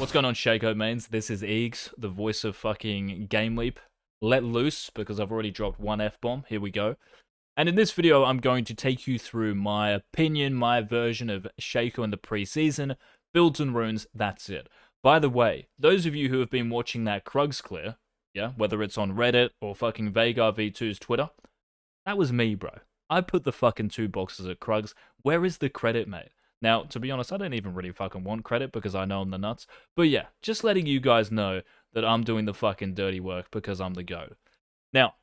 What's going on, Shaco mains? This is Eagz, the voice of fucking Game Leap. Let loose, because I've already dropped one F-bomb. Here we go. And in this video, I'm going to take you through my opinion, my version of Shaco in the preseason, builds and runes, that's it. By the way, those of you who have been watching that Krugs clear, yeah, whether it's on Reddit or fucking Vagar V2's Twitter, that was me, bro. I put the fucking 2 boxes at Krugs. Where is the credit, mate? Now, to be honest, I don't even really fucking want credit because I know I'm the nuts. But yeah, just letting you guys know that I'm doing the fucking dirty work because I'm the GOAT. Now,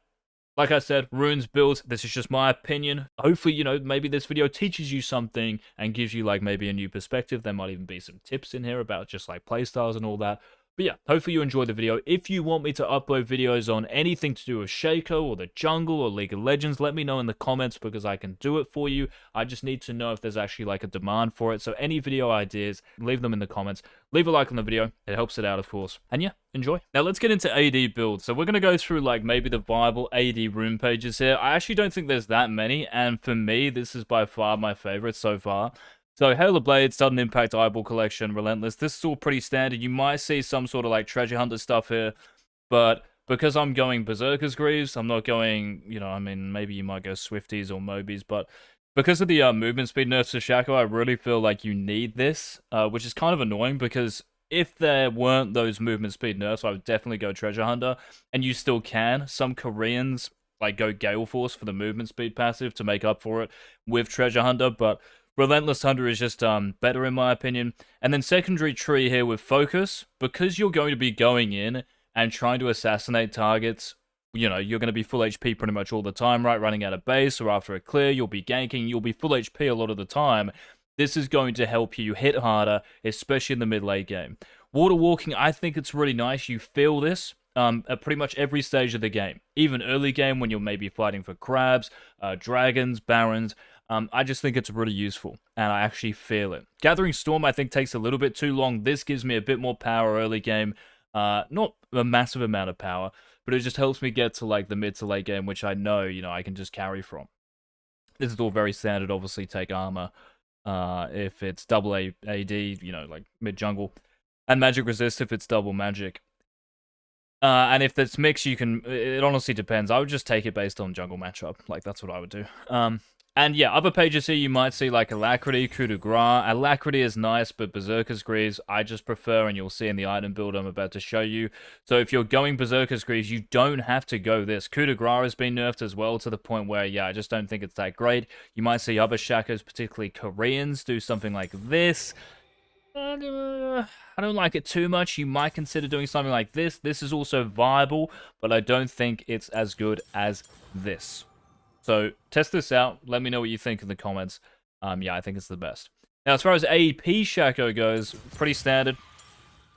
like I said, runes builds, this is just my opinion. Hopefully, you know, maybe this video teaches you something and gives you like maybe a new perspective. There might even be some tips in here about just like playstyles and all that. But yeah, hopefully you enjoyed the video. If you want me to upload videos on anything to do with Shaco or the jungle or League of Legends, let me know in the comments because I can do it for you. I just need to know if there's actually like a demand for it. So any video ideas, leave them in the comments. Leave a like on the video. It helps it out, of course. And yeah, enjoy. Now let's get into AD builds. So we're going to go through like maybe the viable AD rune pages here. I actually don't think there's that many. And for me, this is by far my favorite so far. So, Hail of Blades, Sudden Impact, Eyeball Collection, Relentless. This is all pretty standard. You might see some sort of like Treasure Hunter stuff here. But because I'm going Berserker's Greaves, I'm not going, you know, I mean, maybe you might go Swifties or Mobies. But because of the movement speed nerfs to Shaco, I really feel like you need this. Which is kind of annoying because if there weren't those movement speed nerfs, I would definitely go Treasure Hunter. And you still can. Some Koreans like go Gale Force for the movement speed passive to make up for it with Treasure Hunter. But Relentless Hunter is just better in my opinion. And then secondary tree here with Focus, because you're going to be going in and trying to assassinate targets, you know, you're going to be full HP pretty much all the time, right? Running out of base or after a clear, you'll be ganking, you'll be full HP a lot of the time. This is going to help you hit harder, especially in the mid-late game. Water Walking, I think it's really nice. You feel this at pretty much every stage of the game. Even early game when you're maybe fighting for crabs, dragons, barons. I just think it's really useful, and I actually feel it. Gathering Storm, I think, takes a little bit too long. This gives me a bit more power early game. Not a massive amount of power, but it just helps me get to, like, the mid to late game, which I know, you know, I can just carry from. This is all very standard, obviously, take armor. If it's double AD, you know, like mid-jungle. And Magic Resist if it's double magic. And if it's mixed, you can... It honestly depends. I would just take it based on jungle matchup. Like, that's what I would do. And yeah, other pages here you might see like Alacrity, Coup de Grace. Alacrity is nice, but Berserker's Greaves I just prefer, and you'll see in the item build I'm about to show you. So if you're going Berserker's Greaves, you don't have to go this. Coup de Grace has been nerfed as well to the point where, yeah, I just don't think it's that great. You might see other Shacos, particularly Koreans, do something like this. I don't like it too much. You might consider doing something like this. This is also viable, but I don't think it's as good as this. So, test this out. Let me know what you think in the comments. Yeah, I think it's the best. Now, as far as AP Shaco goes, pretty standard.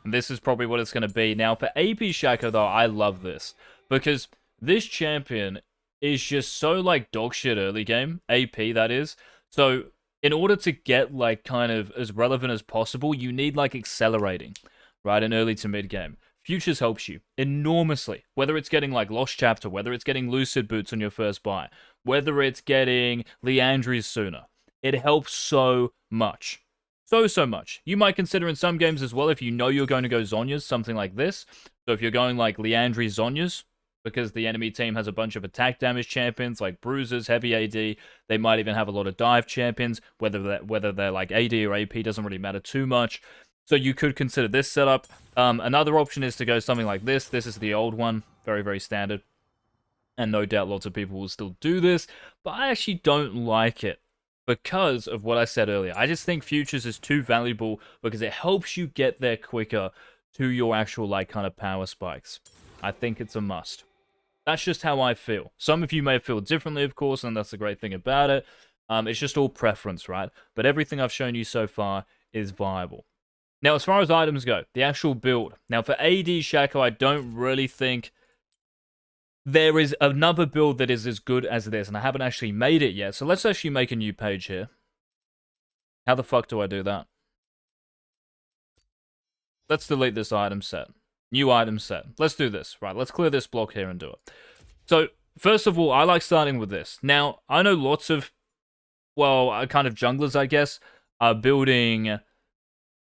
And this is probably what it's going to be. Now, for AP Shaco, though, I love this. Because this champion is just so, like, dog shit early game. AP, that is. So, in order to get, like, kind of as relevant as possible, you need, like, accelerating, right, in early to mid game. Futures helps you enormously, whether it's getting like Lost Chapter, whether it's getting Lucid Boots on your first buy, whether it's getting Leandries sooner. It helps so much. So much. You might consider in some games as well, if you know you're going to go Zhonya's, something like this. So if you're going like Leandries Zhonya's, because the enemy team has a bunch of attack damage champions like Bruisers, Heavy AD, they might even have a lot of dive champions, whether they're like AD or AP doesn't really matter too much. So you could consider this setup. Another option is to go something like this. This is the old one. Very, very standard. And no doubt lots of people will still do this. But I actually don't like it because of what I said earlier. I just think Futures is too valuable because it helps you get there quicker to your actual like kind of power spikes. I think it's a must. That's just how I feel. Some of you may feel differently, of course, and that's the great thing about it. It's just all preference, right? But everything I've shown you so far is viable. Now, as far as items go, the actual build. Now, for AD Shaco, I don't really think there is another build that is as good as this, and I haven't actually made it yet. So let's actually make a new page here. How the fuck do I do that? Let's delete this item set. New item set. Let's do this. Right, let's clear this block here and do it. So, first of all, I like starting with this. Now, I know lots of, well, kind of junglers, I guess, are building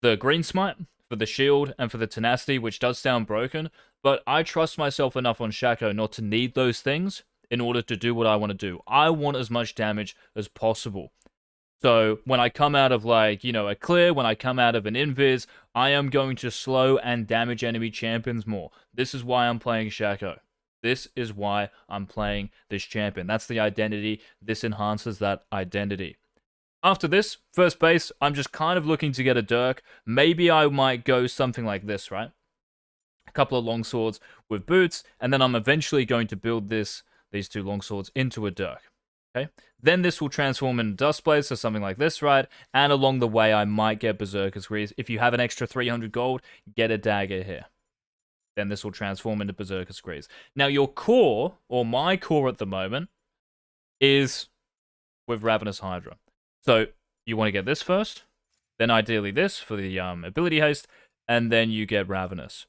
the Green Smite for the shield and for the tenacity, which does sound broken, but I trust myself enough on Shaco not to need those things in order to do what I want to do. I want as much damage as possible. So when I come out of, like, you know, a clear, when I come out of an invis, I am going to slow and damage enemy champions more. This is why I'm playing Shaco. This is why I'm playing this champion. That's the identity. This enhances that identity. After this, first base, I'm just kind of looking to get a Dirk. Maybe I might go something like this, right? A couple of longswords with boots, and then I'm eventually going to build these two longswords into a Dirk. Okay? Then this will transform into Duskblade, so something like this, right? And along the way, I might get Berserker's Grease. If you have an extra 300 gold, get a dagger here. Then this will transform into Berserker's Grease. Now, your core, or my core at the moment, is with Ravenous Hydra. So you want to get this first, then ideally this for the ability haste, and then you get Ravenous.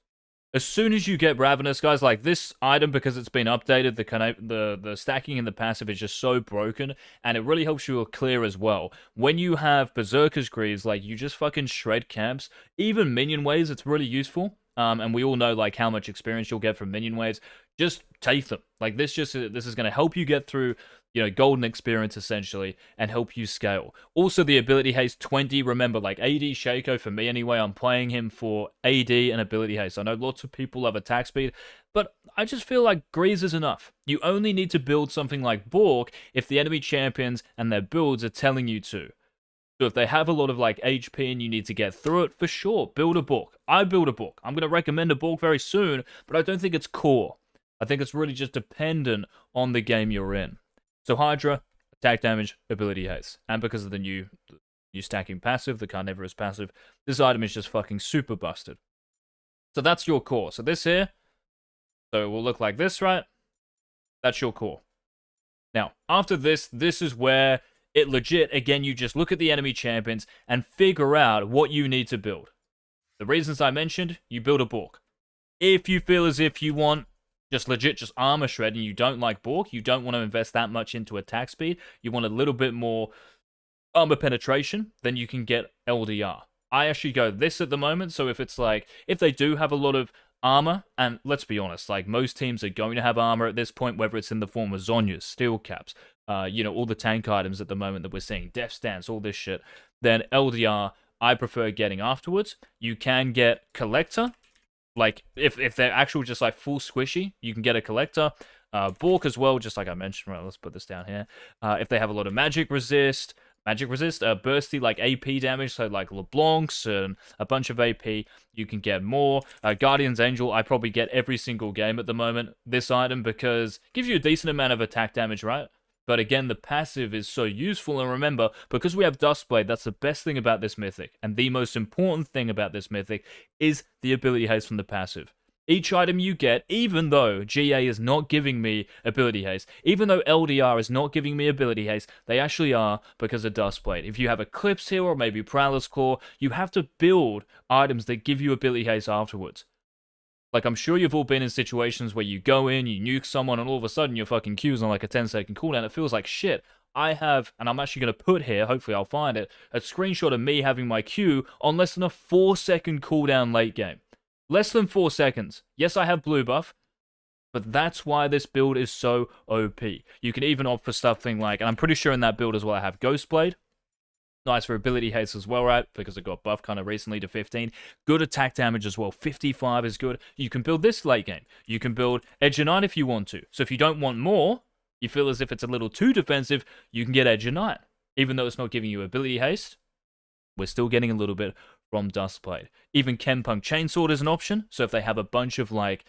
As soon as you get Ravenous, guys, like this item, because it's been updated, the stacking in the passive is just so broken, and it really helps you clear as well. When you have Berserker's Greaves, like, you just fucking shred camps. Even minion waves, it's really useful. And we all know, like, how much experience you'll get from minion waves. Just take them. Like, this is going to help you get through, you know, golden experience, essentially, and help you scale. Also, the ability haste 20. Remember, like, AD Shaco, for me anyway, I'm playing him for AD and ability haste. I know lots of people love attack speed, but I just feel like Grease is enough. You only need to build something like Bork if the enemy champions and their builds are telling you to. So if they have a lot of, like, HP and you need to get through it, for sure, build a Bork. I build a Bork. I'm going to recommend a Bork very soon, but I don't think it's core. I think it's really just dependent on the game you're in. So Hydra, attack damage, ability haste. And because of the new stacking passive, the Carnivorous passive, this item is just fucking super busted. So that's your core. So this here, so it will look like this, right? That's your core. Now, after this is where it legit, again, you just look at the enemy champions and figure out what you need to build. The reasons I mentioned, you build a Bork. If you feel as if you want just legit just armor shred and you don't like Bork, you don't want to invest that much into attack speed, you want a little bit more armor penetration, then you can get LDR. I actually go this at the moment, so if it's like, if they do have a lot of armor, and let's be honest, like, most teams are going to have armor at this point, whether it's in the form of Zhonya's, steel caps, you know, all the tank items at the moment that we're seeing, Death Stance, all this shit, then LDR, I prefer getting afterwards. You can get Collector, like, if they're actual just, like, full squishy, you can get a Collector. Bork as well, just like I mentioned, right, let's put this down here. If they have a lot of magic resist, bursty, like, AP damage, so like LeBlanc's and a bunch of AP, you can get more. Guardian's Angel, I probably get every single game at the moment, this item, because it gives you a decent amount of attack damage, right? But again, the passive is so useful, and remember, because we have Duskblade, that's the best thing about this mythic, and the most important thing about this mythic is the ability haste from the passive. Each item you get, even though GA is not giving me ability haste, even though LDR is not giving me ability haste, they actually are because of Duskblade. If you have Eclipse here or maybe Prowler's Claw, you have to build items that give you ability haste afterwards. Like, I'm sure you've all been in situations where you go in, you nuke someone, and all of a sudden your fucking Q's on like a 10-second cooldown. It feels like shit. I have, and I'm actually going to put here, hopefully I'll find it, a screenshot of me having my Q on less than a 4-second cooldown late game. Less than 4 seconds. Yes, I have blue buff, but that's why this build is so OP. You can even opt for something like, and I'm pretty sure in that build as well, I have Ghostblade. Nice for ability haste as well, right? Because it got buffed kind of recently to 15. Good attack damage as well. 55 is good. You can build this late game. You can build Edge of Night if you want to. So if you don't want more, you feel as if it's a little too defensive, you can get Edge of Night. Even though it's not giving you ability haste, we're still getting a little bit from Duskblade. Even Kenpunk Chainsword is an option, so if they have a bunch of, like,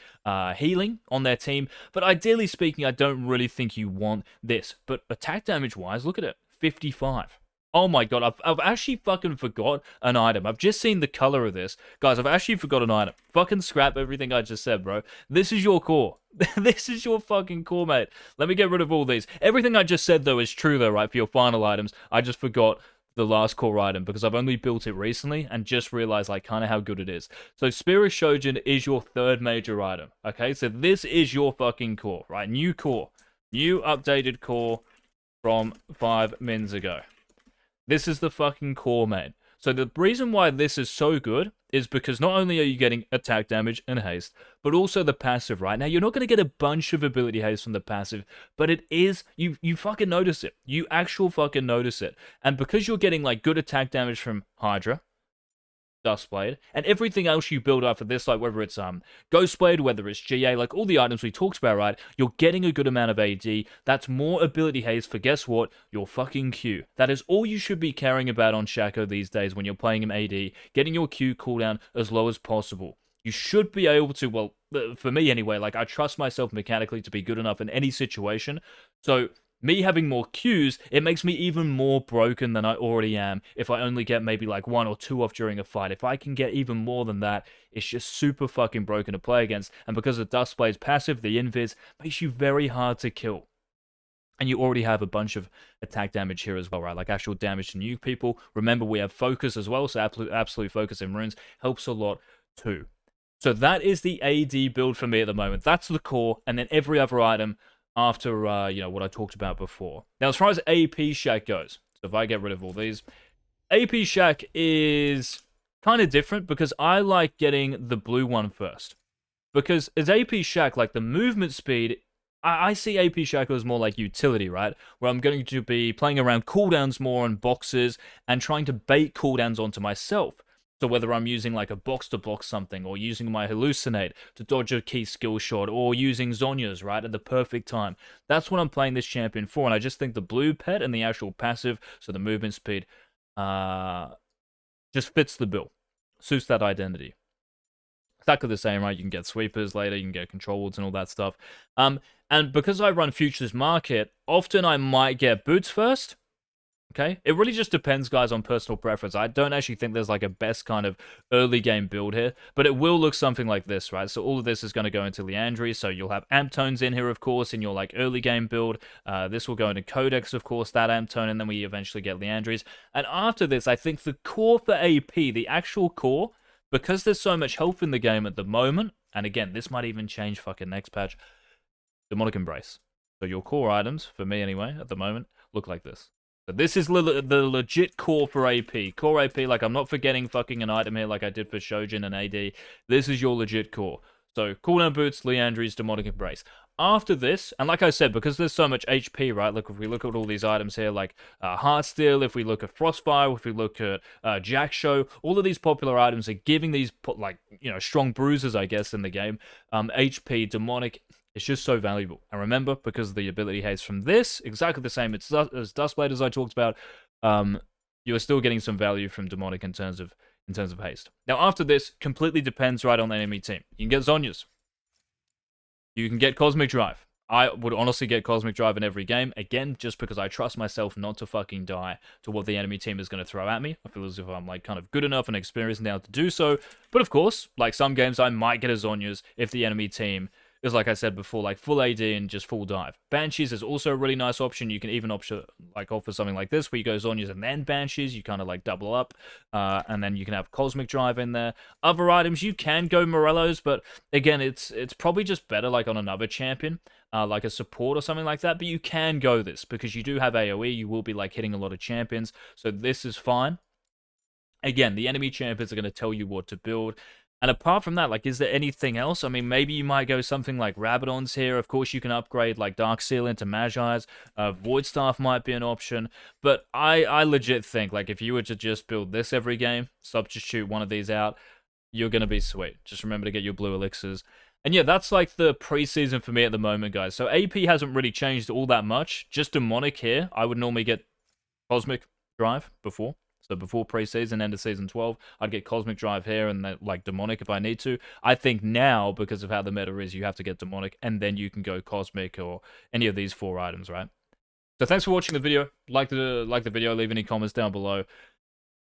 healing on their team. But ideally speaking, I don't really think you want this. But attack damage-wise, look at it. 55. Oh my god, I've actually fucking forgot an item. I've just seen the color of this. Guys, I've actually forgot an item. Fucking scrap everything I just said, bro. This is your core. This is your fucking core, mate. Let me get rid of all these. Everything I just said, though, is true, though, right, for your final items. I just forgot the last core item because I've only built it recently and just realized, like, kind of how good it is. So Spirit Shojin is your third major item, okay? So this is your fucking core, right? New core. New updated core from 5 mins ago. This is the fucking core, mate. So the reason why this is so good is because not only are you getting attack damage and haste, but also the passive, right? Now, you're not going to get a bunch of ability haste from the passive, but it is, you fucking notice it. You actual fucking notice it. And because you're getting, like, good attack damage from Hydra, Dustblade, and everything else you build after this, like whether it's Ghostblade, whether it's GA, like all the items we talked about, right? You're getting a good amount of AD. That's more ability haste for, guess what? Your fucking Q. That is all you should be caring about on Shaco these days when you're playing him AD, getting your Q cooldown as low as possible. You should be able to, well, for me anyway, like I trust myself mechanically to be good enough in any situation. So me having more Qs, it makes me even more broken than I already am if I only get maybe like 1 or 2 off during a fight. If I can get even more than that, it's just super fucking broken to play against. And because of Dustblade's passive, the invis, makes you very hard to kill. And you already have a bunch of attack damage here as well, right? Like actual damage to new people. Remember, we have focus as well, so absolute focus in runes helps a lot too. So that is the AD build for me at the moment. That's the core, and then every other item after, you know, what I talked about before. Now, as far as AP Shack goes, so if I get rid of all these, AP Shack is kind of different because I like getting the blue one first. Because as AP Shack, like the movement speed, I see AP Shack as more like utility, right? Where I'm going to be playing around cooldowns more on boxes and trying to bait cooldowns onto myself. So whether I'm using like a box to block something, or using my hallucinate to dodge a key skill shot, or using Zhonya's, right, at the perfect time. That's what I'm playing this champion for, and I just think the blue pet and the actual passive, so the movement speed, just fits the bill. Suits that identity. Exactly the same, right? You can get sweepers later, you can get control wards and all that stuff. And because I run Futures Market, often I might get boots first. Okay, it really just depends, guys, on personal preference. I don't actually think there's like a best kind of early game build here, but it will look something like this, right? So all of this is going to go into Liandry, so you'll have amp tones in here, of course, in your like early game build. This will go into Codex, of course, that amp tone, and then we eventually get Liandry's. And after this, I think the core for AP, the actual core, because there's so much health in the game at the moment, and again, this might even change fucking next patch, Demonic Embrace. So your core items, for me anyway, at the moment, look like this. So this is the legit core for AP. Core AP, like I'm not forgetting fucking an item here like I did for Shojin and AD. This is your legit core. So cooldown boots, Liandry's, Demonic Embrace. After this, and like I said, because there's so much HP, right? Look, if we look at all these items here, like Heartsteel, if we look at Frostfire, if we look at Jackshow, all of these popular items are giving these, like, you know, strong bruises, I guess, in the game. HP, Demonic, it's just so valuable. And remember, because of the ability haste from this, exactly the same as Dustblade as I talked about, you are still getting some value from Demonic in terms of haste. Now, after this, completely depends right on the enemy team. You can get Zhonya's. You can get Cosmic Drive. I would honestly get Cosmic Drive in every game, again, just because I trust myself not to fucking die to what the enemy team is going to throw at me. I feel as if I'm, like, kind of good enough and experienced now to do so. But, of course, like some games, I might get a Zhonya's if the enemy team is, like I said before, like full AD and just full dive. Banshees is also a really nice option. You can even offer something like this, where you go Zhonya's and then Banshees. You kind of like double up, and then you can have Cosmic Drive in there. Other items, you can go Morello's, but again, it's probably just better like on another champion, like a support or something like that. But you can go this, because you do have AoE. You will be like hitting a lot of champions, so this is fine. Again, the enemy champions are going to tell you what to build. And apart from that, like, is there anything else? I mean, maybe you might go something like Rabadon's here. Of course, you can upgrade, like, Darkseal into Magi's. Void Staff might be an option. But I legit think, like, if you were to just build this every game, substitute one of these out, you're going to be sweet. Just remember to get your blue elixirs. And yeah, that's, like, the preseason for me at the moment, guys. So AP hasn't really changed all that much. Just Demonic here. I would normally get Cosmic Drive before. So before preseason, end of season 12, I'd get Cosmic Drive here and then, like, Demonic if I need to. I think now, because of how the meta is, you have to get Demonic, and then you can go Cosmic or any of these 4 items, right? So thanks for watching the video. Like the video, leave any comments down below.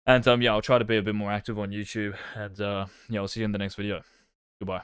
And yeah, I'll try to be a bit more active on YouTube. And yeah, I'll see you in the next video. Goodbye.